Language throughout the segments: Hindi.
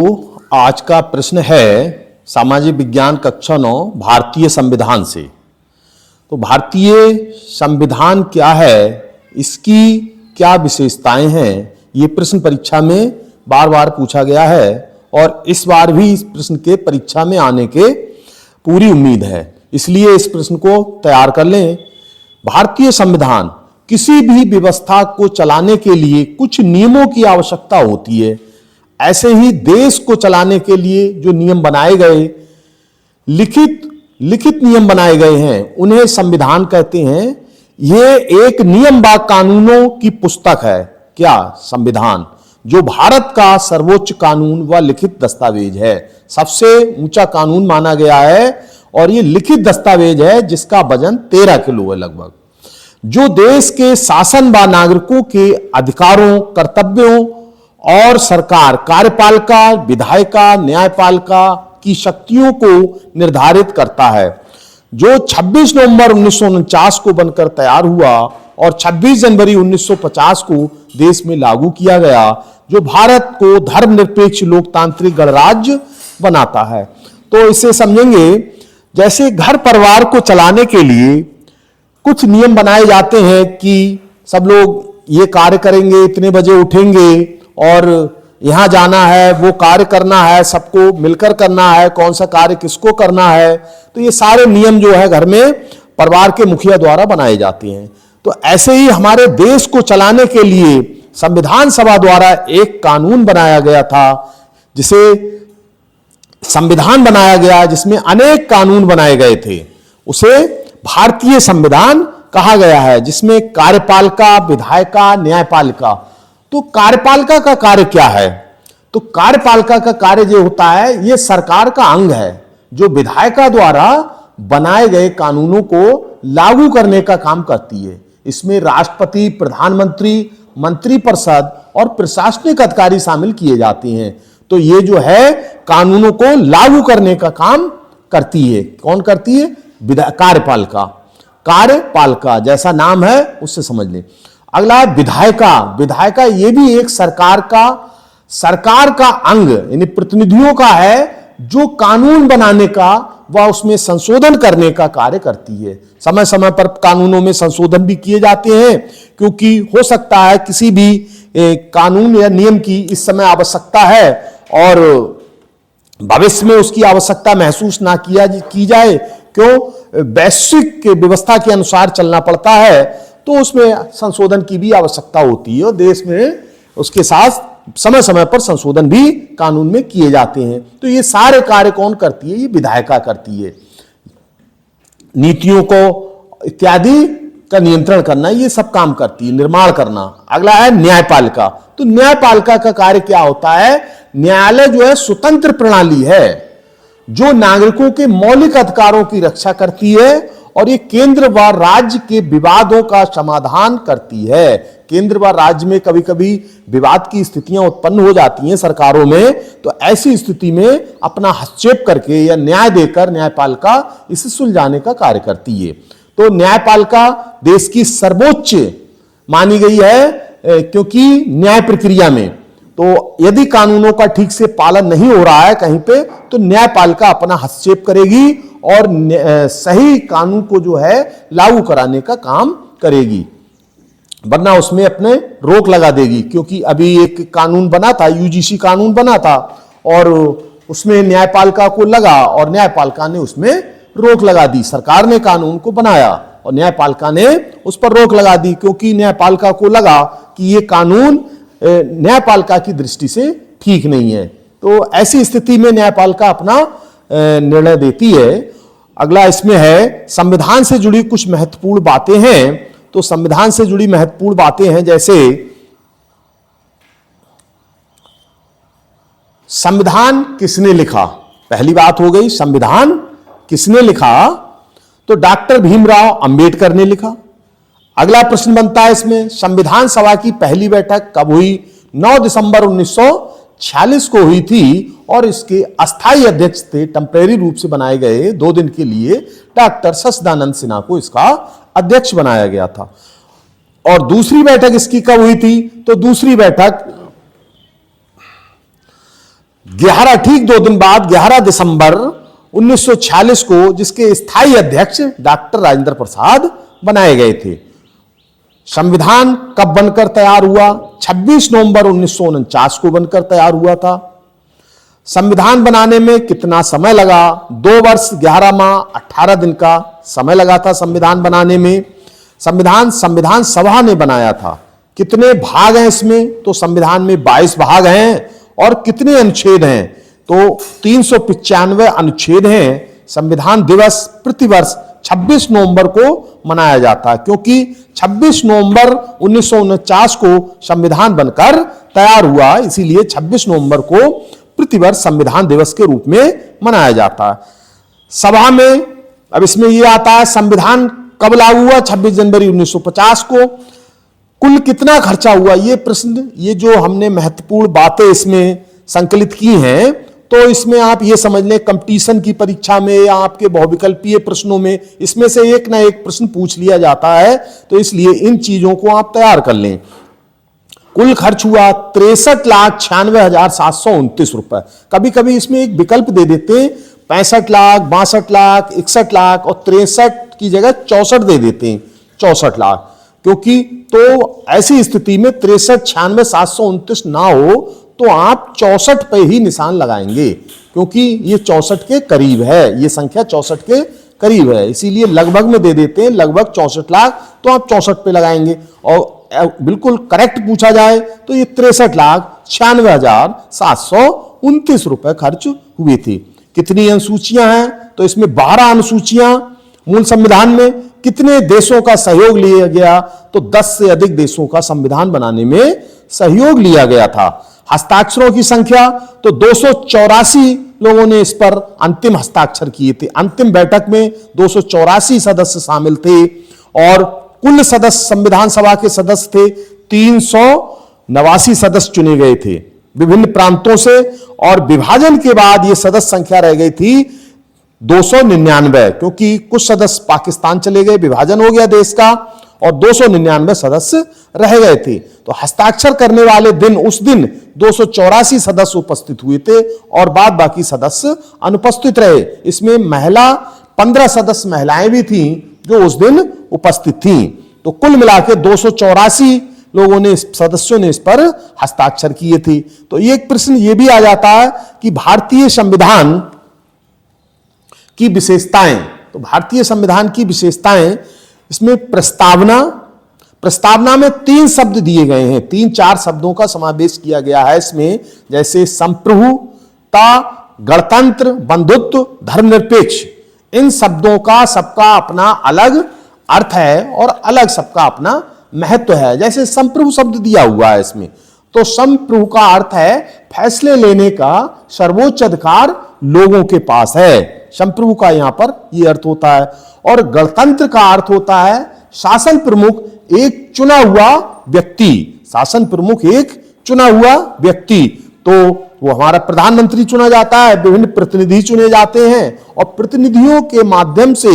तो आज का प्रश्न है सामाजिक विज्ञान कक्षा 9 भारतीय संविधान से। तो भारतीय संविधान क्या है, इसकी क्या विशेषताएं हैं, ये प्रश्न परीक्षा में बार बार पूछा गया है और इस बार भी इस प्रश्न के परीक्षा में आने के पूरी उम्मीद है, इसलिए इस प्रश्न को तैयार कर लें। भारतीय संविधान किसी भी व्यवस्था को चलाने के लिए कुछ नियमों की आवश्यकता होती है। ऐसे ही देश को चलाने के लिए जो नियम बनाए गए, लिखित नियम बनाए गए हैं, उन्हें संविधान कहते हैं। यह एक नियम व कानूनों की पुस्तक है। क्या? संविधान, जो भारत का सर्वोच्च कानून व लिखित दस्तावेज है, सबसे ऊंचा कानून माना गया है और यह लिखित दस्तावेज है जिसका वजन 13 किलो है लगभग, जो देश के शासन व नागरिकों के अधिकारों, कर्तव्यों और सरकार, कार्यपालिका, विधायिका, न्यायपालिका की शक्तियों को निर्धारित करता है, जो 26 नवंबर 1949 को बनकर तैयार हुआ और 26 जनवरी 1950 को देश में लागू किया गया, जो भारत को धर्मनिरपेक्ष लोकतांत्रिक गणराज्य बनाता है। तो इसे समझेंगे जैसे घर परिवार को चलाने के लिए कुछ नियम बनाए जाते हैं कि सब लोग ये कार्य करेंगे, इतने बजे उठेंगे और यहां जाना है, वो कार्य करना है, सबको मिलकर करना है, कौन सा कार्य किसको करना है। तो ये सारे नियम जो है घर में परिवार के मुखिया द्वारा बनाए जाते हैं। तो ऐसे ही हमारे देश को चलाने के लिए संविधान सभा द्वारा एक कानून बनाया गया था, जिसे संविधान बनाया गया, जिसमें अनेक कानून बनाए गए थे, उसे भारतीय संविधान कहा गया है, जिसमें कार्यपालिका, विधायिका, न्यायपालिका। तो कार्यपालिका का कार्य क्या है? तो कार्यपालिका का कार्य जो होता है, यह सरकार का अंग है, जो विधायिका द्वारा बनाए गए कानूनों को लागू करने का काम करती है। इसमें राष्ट्रपति, प्रधानमंत्री, मंत्रिपरिषद और प्रशासनिक अधिकारी शामिल किए जाते हैं। तो ये जो है कानूनों को लागू करने का काम करती है। कौन करती है? कार्यपालिका। कार्यपालिका जैसा नाम है उससे समझ लें। अगला है विधायिका। विधायिका ये भी एक सरकार का अंग, यानी प्रतिनिधियों का है, जो कानून बनाने का व उसमें संशोधन करने का कार्य करती है। समय समय पर कानूनों में संशोधन भी किए जाते हैं, क्योंकि हो सकता है किसी भी कानून या नियम की इस समय आवश्यकता है और भविष्य में उसकी आवश्यकता महसूस ना की जाए। क्यों? वैश्विक व्यवस्था के अनुसार चलना पड़ता है, तो उसमें संशोधन की भी आवश्यकता होती है और देश में उसके साथ समय समय पर संशोधन भी कानून में किए जाते हैं। तो ये सारे कार्य कौन करती है? ये विधायिका करती है। नीतियों को इत्यादि का नियंत्रण करना, ये सब काम करती है, निर्माण करना। अगला है न्यायपालिका। तो न्यायपालिका का कार्य क्या होता है? न्यायालय जो है स्वतंत्र प्रणाली है, जो नागरिकों के मौलिक अधिकारों की रक्षा करती है और ये केंद्र व राज्य के विवादों का समाधान करती है। केंद्र व राज्य में कभी कभी विवाद की स्थितियां उत्पन्न हो जाती हैं सरकारों में, तो ऐसी स्थिति में अपना हस्तक्षेप करके या न्याय देकर न्यायपालिका इसे सुलझाने का कार्य करती है। तो न्यायपालिका देश की सर्वोच्च मानी गई है, क्योंकि न्याय प्रक्रिया में तो यदि कानूनों का ठीक से पालन नहीं हो रहा है कहीं पे, तो न्यायपालिका अपना हस्तक्षेप करेगी और सही कानून को जो है लागू कराने का काम करेगी, वरना उसमें अपने रोक लगा देगी। क्योंकि अभी एक कानून बना था, यूजीसी कानून बना था, और उसमें न्यायपालिका को लगा और न्यायपालिका ने उसमें रोक लगा दी। सरकार ने कानून को बनाया और न्यायपालिका ने उस पर रोक लगा दी, क्योंकि न्यायपालिका को लगा कि ये कानून न्यायपालिका की दृष्टि से ठीक नहीं है। तो ऐसी स्थिति में न्यायपालिका अपना निर्णय देती है। अगला इसमें है संविधान से जुड़ी कुछ महत्वपूर्ण बातें हैं। तो संविधान से जुड़ी महत्वपूर्ण बातें हैं, जैसे संविधान किसने लिखा? पहली बात हो गई, संविधान किसने लिखा? तो डॉक्टर भीमराव अंबेडकर ने लिखा। अगला प्रश्न बनता है इसमें, संविधान सभा की पहली बैठक कब हुई? 9 दिसंबर 1946 को हुई थी और इसके अस्थायी अध्यक्ष थे, टेम्परेरी रूप से बनाए गए 2 दिन के लिए, डॉक्टर सच्चिदानंद सिन्हा को इसका अध्यक्ष बनाया गया था। और दूसरी बैठक इसकी कब हुई थी? तो दूसरी बैठक 11 ठीक 2 दिन बाद 11 दिसंबर 1946 को जिसके स्थायी अध्यक्ष डॉक्टर राजेंद्र प्रसाद बनाए गए थे। संविधान कब बनकर तैयार हुआ? 26 नवंबर 1949 को बनकर तैयार हुआ था। संविधान बनाने में कितना समय लगा? 2 वर्ष 11 माह 18 दिन का समय लगा था संविधान बनाने में। संविधान सभा ने बनाया था। कितने भाग हैं इसमें? तो संविधान में 22 भाग हैं। और कितने अनुच्छेद हैं? तो 395 अनुच्छेद हैं। संविधान दिवस प्रतिवर्ष 26 नवंबर को मनाया जाता है, क्योंकि 26 नवंबर 1949 को संविधान बनकर तैयार हुआ, इसीलिए 26 नवंबर को प्रतिवर्ष संविधान दिवस के रूप में मनाया जाता है। सभा में अब इसमें यह आता है, संविधान कब लागू हुआ? 26 जनवरी 1950 को। कुल कितना खर्चा हुआ? ये प्रश्न, ये जो हमने महत्वपूर्ण बातें इसमें संकलित की हैं, तो इसमें आप ये समझ लें, कंपटीशन की परीक्षा में या आपके बहुविकल्पीय प्रश्नों में इसमें से एक ना एक प्रश्न पूछ लिया जाता है, तो इसलिए इन चीजों को आप तैयार कर लें। कुल खर्च हुआ 63,96,729 रुपए। कभी कभी इसमें एक विकल्प दे देते हैं, 65 लाख, 62 लाख, 61 लाख और 63 की जगह 64 दे देते हैं, 64 लाख, क्योंकि तो ऐसी स्थिति में 63,96,729 ना हो तो आप 64 पे ही निशान लगाएंगे, क्योंकि ये 64 के करीब है, ये संख्या 64 के करीब है, इसीलिए लगभग में दे देते हैं, लगभग 64 लाख, तो आप 64 पे लगाएंगे। और बिल्कुल करेक्ट पूछा जाए तो ये 63,96,729 रुपए खर्च हुए थे। कितनी अनुसूचियां हैं? तो इसमें 12 अनुसूचियां मूल संविधान में। कितने देशों का सहयोग लिया गया? तो 10 से अधिक देशों का संविधान बनाने में सहयोग लिया गया था। हस्ताक्षरों की संख्या तो 284 लोगों ने इस पर अंतिम हस्ताक्षर किए थे। अंतिम बैठक में 284 सदस्य शामिल थे और कुल सदस्य संविधान सभा के सदस्य थे 389 सदस्य चुने गए थे विभिन्न प्रांतों से, और विभाजन के बाद यह सदस्य संख्या रह गई थी 299, क्योंकि कुछ सदस्य पाकिस्तान चले गए, विभाजन हो गया देश का, और 299 सदस्य रह गए थे। तो हस्ताक्षर करने वाले दिन, उस दिन 284 सदस्य उपस्थित हुए थे और बाद बाकी सदस्य अनुपस्थित रहे। इसमें 15 सदस्य महिलाएं भी थीं जो उस दिन उपस्थित थीं। तो कुल मिलाकर 284 लोगों ने, सदस्यों ने इस पर हस्ताक्षर किए थे। तो एक प्रश्न यह भी आ जाता है कि भारतीय संविधान की विशेषताएं, तो भारतीय संविधान की विशेषताएं, इसमें प्रस्तावना में 3 शब्द दिए गए हैं, 3-4 शब्दों का समावेश किया गया है इसमें, जैसे संप्रभुता, गणतंत्र, बंधुत्व, धर्मनिरपेक्ष। इन शब्दों का सबका अपना अलग अर्थ है और अलग सबका अपना महत्व है। जैसे संप्रभु शब्द दिया हुआ है इसमें, तो संप्रभु का अर्थ है फैसले लेने का सर्वोच्च अधिकार लोगों के पास है, संप्रभु का यहां पर यह अर्थ होता है। और गणतंत्र का अर्थ होता है शासन प्रमुख एक चुना हुआ व्यक्ति, शासन प्रमुख एक चुना हुआ व्यक्ति, तो वो हमारा प्रधानमंत्री चुना जाता है, विभिन्न प्रतिनिधि चुने जाते हैं और प्रतिनिधियों के माध्यम से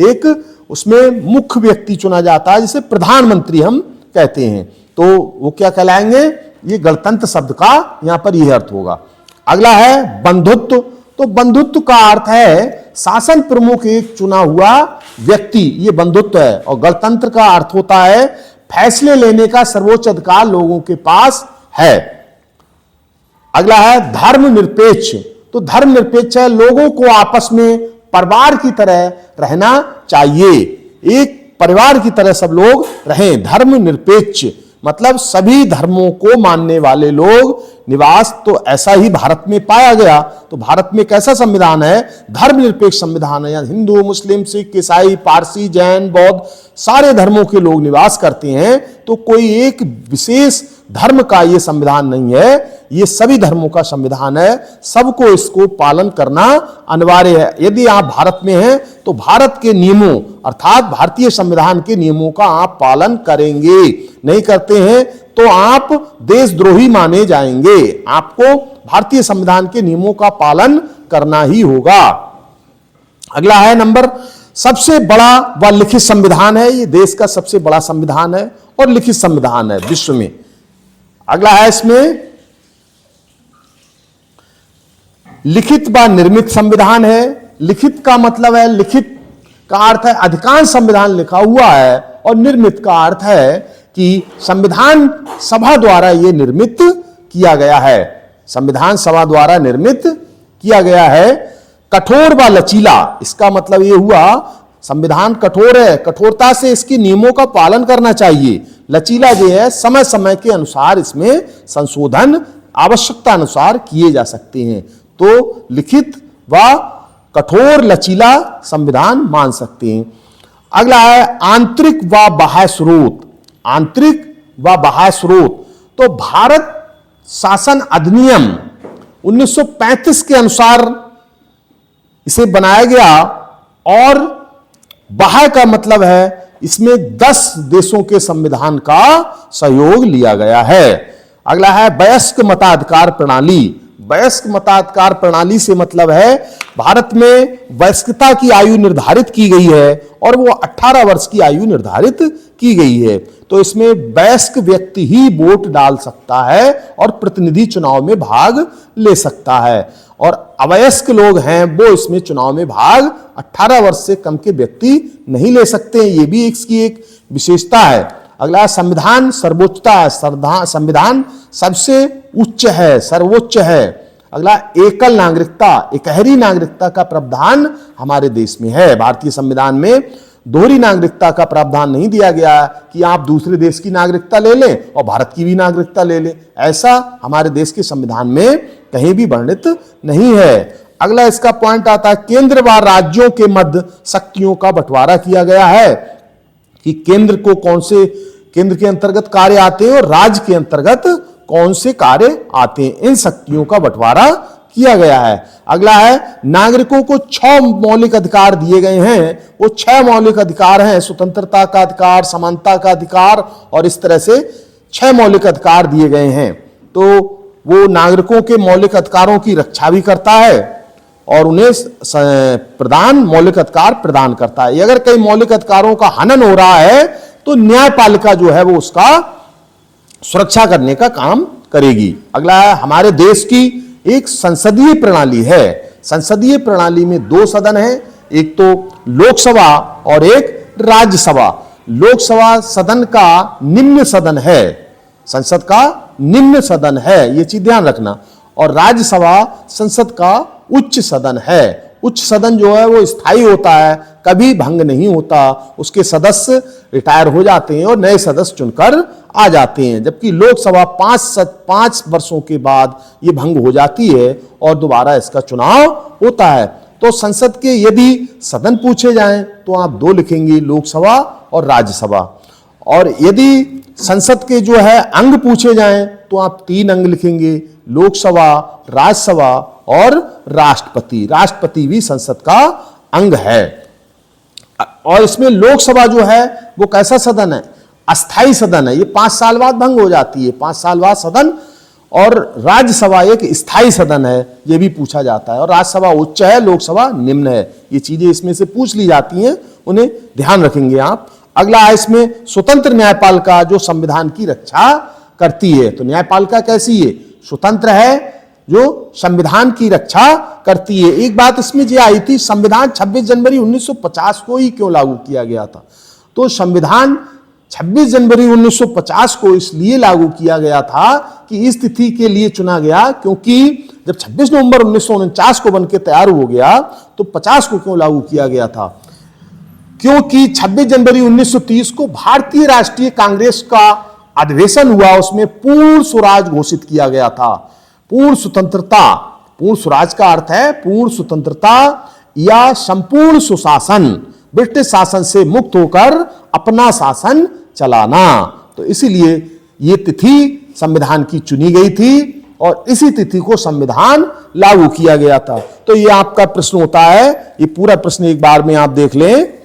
एक उसमें मुख्य व्यक्ति चुना जाता है, जिसे प्रधानमंत्री हम कहते हैं। तो वो क्या कहलाएंगे? ये गणतंत्र शब्द का यहां पर यह अर्थ होगा। अगला है बंधुत्व। तो बंधुत्व का अर्थ है शासन प्रमुख एक चुना हुआ व्यक्ति, ये बंधुत्व है। और गणतंत्र का अर्थ होता है फैसले लेने का सर्वोच्च अधिकार लोगों के पास है। अगला है धर्मनिरपेक्ष। तो धर्मनिरपेक्ष है लोगों को आपस में परिवार की तरह रहना चाहिए, एक परिवार की तरह सब लोग रहें। धर्मनिरपेक्ष मतलब सभी धर्मों को मानने वाले लोग निवास, तो ऐसा ही भारत में पाया गया। तो भारत में कैसा संविधान है? धर्मनिरपेक्ष संविधान है। हिंदू, मुस्लिम, सिख, ईसाई, पारसी, जैन, बौद्ध सारे धर्मों के लोग निवास करते हैं। तो कोई एक विशेष धर्म का यह संविधान नहीं है, ये सभी धर्मों का संविधान है, सबको इसको पालन करना अनिवार्य है। यदि आप भारत में हैं तो भारत के नियमों अर्थात भारतीय संविधान के नियमों का आप पालन करेंगे, नहीं करते हैं तो आप देशद्रोही माने जाएंगे। आपको भारतीय संविधान के नियमों का पालन करना ही होगा। अगला है नंबर, सबसे बड़ा व लिखित संविधान है। ये देश का सबसे बड़ा संविधान है और लिखित संविधान है विश्व में। अगला है इसमें लिखित व निर्मित संविधान है। लिखित का मतलब है, लिखित का अर्थ है अधिकांश संविधान लिखा हुआ है, और निर्मित का अर्थ है कि संविधान सभा द्वारा यह निर्मित किया गया है। संविधान सभा द्वारा निर्मित किया गया है। कठोर व लचीला, इसका मतलब यह हुआ संविधान कठोर है, कठोरता से इसके नियमों का पालन करना चाहिए। लचीला जो है समय समय के अनुसार इसमें संशोधन आवश्यकता अनुसार किए जा सकते हैं। तो लिखित व कठोर लचीला संविधान मान सकते हैं। अगला है आंतरिक व बाह्य स्रोत। आंतरिक व बाह्य स्रोत, तो भारत शासन अधिनियम 1935 के अनुसार इसे बनाया गया, और बाह्य का मतलब है इसमें 10 देशों के संविधान का सहयोग लिया गया है। अगला है वयस्क मताधिकार प्रणाली। वयस्क मताधिकार प्रणाली से मतलब है भारत में वयस्कता की आयु निर्धारित की गई है, और वो 18 वर्ष की आयु निर्धारित की गई है। तो इसमें वयस्क व्यक्ति ही वोट डाल सकता है और प्रतिनिधि चुनाव में भाग ले सकता है, और अवयस्क लोग हैं वो इसमें चुनाव में भाग 18 वर्ष से कम के व्यक्ति नहीं ले सकते। ये भी इसकी एक विशेषता है। अगला संविधान सर्वोच्चता है। संविधान सबसे उच्च है, सर्वोच्च है। अगला एकल नागरिकता, एकहरी नागरिकता का प्रावधान हमारे देश में है। भारतीय संविधान में दोहरी नागरिकता का प्रावधान नहीं दिया गया कि आप दूसरे देश की नागरिकता ले लें और भारत की भी नागरिकता ले लें, ऐसा हमारे देश के संविधान में कहीं भी वर्णित नहीं है। अगला इसका पॉइंट आता है केंद्र व राज्यों के मध्य शक्तियों का बंटवारा किया गया है, कि केंद्र को कौन से, केंद्र के अंतर्गत कार्य आते हैं और राज्य के अंतर्गत कौन से कार्य आते हैं, इन शक्तियों का बंटवारा किया गया है। अगला है नागरिकों को 6 मौलिक अधिकार दिए गए हैं। वो 6 मौलिक अधिकार हैं, स्वतंत्रता का अधिकार, समानता का अधिकार, और इस तरह से 6 मौलिक अधिकार दिए गए हैं। तो वो नागरिकों के मौलिक अधिकारों की रक्षा भी करता है और उन्हें मौलिक अधिकार प्रदान करता है। अगर कई मौलिक अधिकारों का हनन हो रहा है तो न्यायपालिका जो है वो उसका सुरक्षा करने का काम करेगी। अगला है हमारे देश की एक संसदीय प्रणाली है। संसदीय प्रणाली में 2 सदन हैं, एक तो लोकसभा और एक राज्यसभा। लोकसभा सदन का निम्न सदन है, संसद का निम्न सदन है, ये चीज ध्यान रखना, और राज्यसभा संसद का उच्च सदन है। उच्च सदन जो है वो स्थायी होता है, कभी भंग नहीं होता, उसके सदस्य रिटायर हो जाते हैं और नए सदस्य चुनकर आ जाते हैं, जबकि लोकसभा 5 वर्षों के बाद ये भंग हो जाती है और दोबारा इसका चुनाव होता है। तो संसद के यदि सदन पूछे जाएं तो आप 2 लिखेंगे, लोकसभा और राज्यसभा, और यदि संसद के जो है अंग पूछे जाएं तो आप 3 अंग लिखेंगे, लोकसभा, राज्यसभा और राष्ट्रपति। राष्ट्रपति भी संसद का अंग है। और इसमें लोकसभा जो है वो कैसा सदन है, अस्थाई सदन है, ये 5 साल बाद भंग हो जाती है, 5 साल बाद सदन। और राज्यसभा एक स्थायी सदन है, ये भी पूछा जाता है, और राज्यसभा उच्च है, लोकसभा निम्न है। ये चीजें इसमें से पूछ ली जाती हैं, उन्हें ध्यान रखेंगे आप। अगला है इसमें स्वतंत्र न्यायपालिका जो संविधान की रक्षा करती है। तो न्यायपालिका कैसी है, स्वतंत्र है, जो संविधान की रक्षा करती है। एक बात इसमें जो आई थी, संविधान 26 जनवरी 1950 को ही क्यों लागू किया गया था? तो संविधान 26 जनवरी 1950 को इसलिए लागू किया गया था कि इस तिथि के लिए चुना गया, क्योंकि जब 26 नवंबर 1949 को बनकर तैयार हो गया तो 50 को क्यों लागू किया गया था? क्योंकि 26 जनवरी 1930 को भारतीय राष्ट्रीय कांग्रेस का अधिवेशन हुआ, उसमें पूर्ण स्वराज घोषित किया गया था। पूर्ण स्वतंत्रता, पूर्ण स्वराज का अर्थ है पूर्ण स्वतंत्रता या संपूर्ण सुशासन, ब्रिटिश शासन से मुक्त होकर अपना शासन चलाना। तो इसीलिए ये तिथि संविधान की चुनी गई थी और इसी तिथि को संविधान लागू किया गया था। तो ये आपका प्रश्न होता है, ये पूरा प्रश्न एक बार में आप देख लें।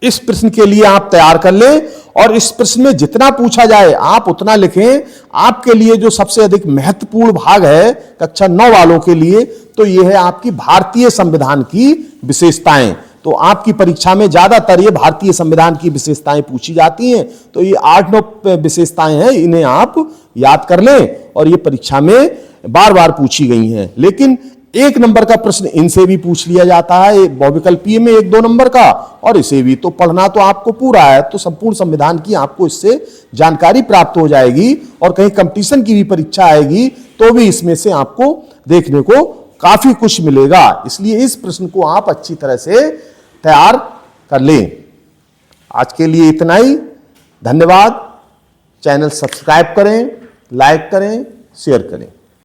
इस प्रश्न के लिए आप तैयार कर लें और इस प्रश्न में जितना पूछा जाए आप उतना लिखें। आपके लिए जो सबसे अधिक महत्वपूर्ण भाग है कक्षा 9 वालों के लिए, तो यह है आपकी भारतीय संविधान की विशेषताएं। तो आपकी परीक्षा में ज्यादातर ये भारतीय संविधान की विशेषताएं पूछी जाती हैं। तो ये 8-9 विशेषताएं हैं, इन्हें आप याद कर लें और ये परीक्षा में बार बार पूछी गई हैं। लेकिन 1 नंबर का प्रश्न इनसे भी पूछ लिया जाता है, बहुविकल्पीय में 1-2 नंबर का, और इसे भी। तो पढ़ना तो आपको पूरा है, तो संपूर्ण संविधान की आपको इससे जानकारी प्राप्त हो जाएगी, और कहीं कंपटीशन की भी परीक्षा आएगी तो भी इसमें से आपको देखने को काफी कुछ मिलेगा। इसलिए इस प्रश्न को आप अच्छी तरह से तैयार कर लें। आज के लिए इतना ही, धन्यवाद। चैनल सब्सक्राइब करें, लाइक करें, शेयर करें।